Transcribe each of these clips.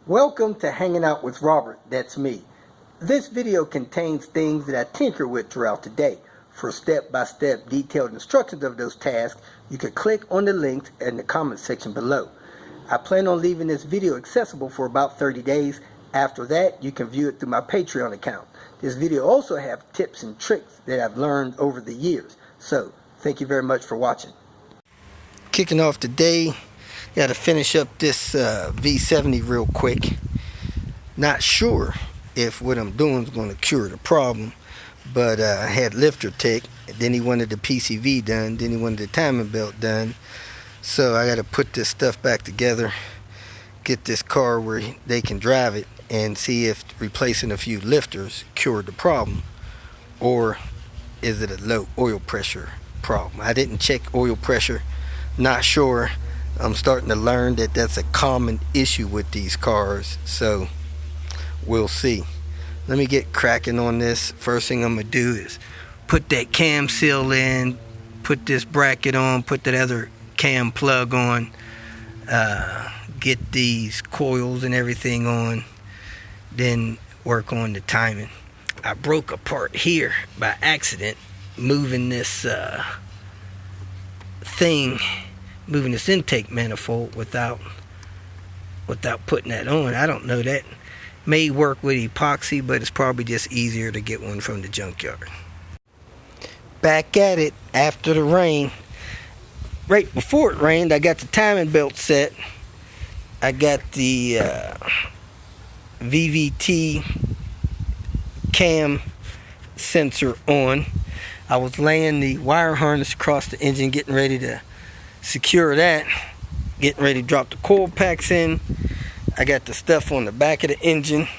Welcome to Hanging Out with Robert, that's me. This video contains things that I tinker with throughout the day. For step-by-step detailed instructions of those tasks, you can click on the links in the comment section below. I plan on leaving this video accessible for about 30 days. After that, you can view it through my Patreon account. This video also has tips and tricks that I've learned over the years. So, thank you very much for watching. Kicking off today, got to finish up this V70 real quick. Not sure if what I'm doing is going to cure the problem, but I had lifter tech, then he wanted the PCV done, then he wanted the timing belt done. So I got to put this stuff back together, get this car where they can drive it, and see if replacing a few lifters cured the problem, or is it a low oil pressure problem. I didn't check oil pressure, not sure. I'm starting to learn that that's a common issue with these cars, so we'll see. Let me get cracking on this. First thing I'm gonna do is put that cam seal in, put this bracket on, put that other cam plug on, get these coils and everything on, then work on the timing. I broke a part here by accident moving this moving this intake manifold without putting that on. I don't know, that may work with epoxy, but it's probably just easier to get one from the junkyard. Back at it after the rain. Right before it rained, I got the timing belt set. I got the VVT cam sensor on. I was laying the wire harness across the engine, getting ready to secure that, getting ready to drop the coil packs in. I got the stuff on the back of the engine.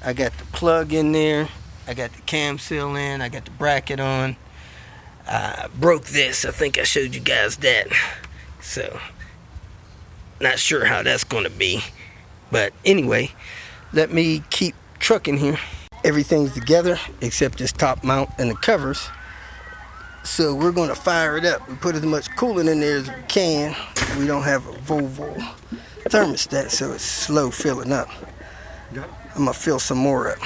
I got the plug in there. I got the cam seal in. I got the bracket on. I broke this. I think I showed you guys that. So, not sure how that's going to be. But anyway, let me keep trucking here. Everything's together except this top mount and the covers. So we're going to fire it up. We put as much coolant in there as we can. We don't have a Volvo thermostat, so it's slow filling up. I'm going to fill some more up.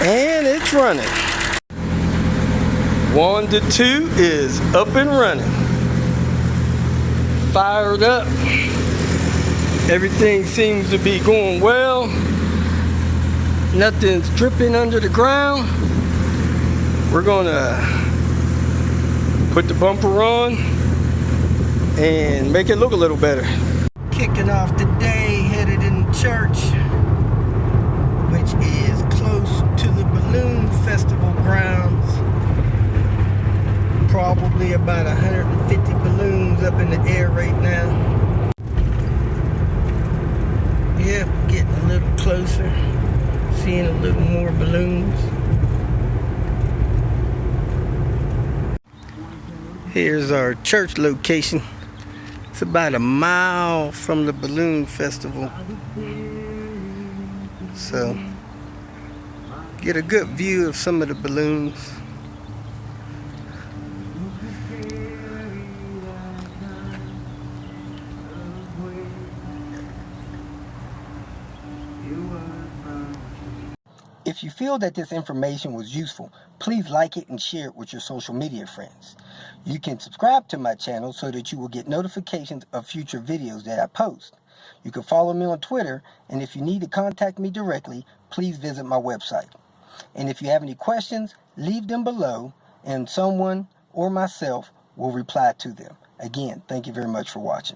And it's running. 1 to 2 is up and running. Fired up. Everything seems to be going well. Nothing's dripping under the ground. We're gonna put the bumper on and make it look a little better. Kicking off the day, headed in church, which is close to the balloon festival grounds. Probably about 150 balloons up in the air right now. Yep, getting a little closer, seeing a little more balloons. Here's our church location. It's about a mile from the balloon festival. So, get a good view of some of the balloons. If you feel that this information was useful, please like it and share it with your social media friends. You can subscribe to my channel so that you will get notifications of future videos that I post. You can follow me on Twitter, and if you need to contact me directly, please visit my website. And if you have any questions, leave them below, and someone or myself will reply to them. Again, thank you very much for watching.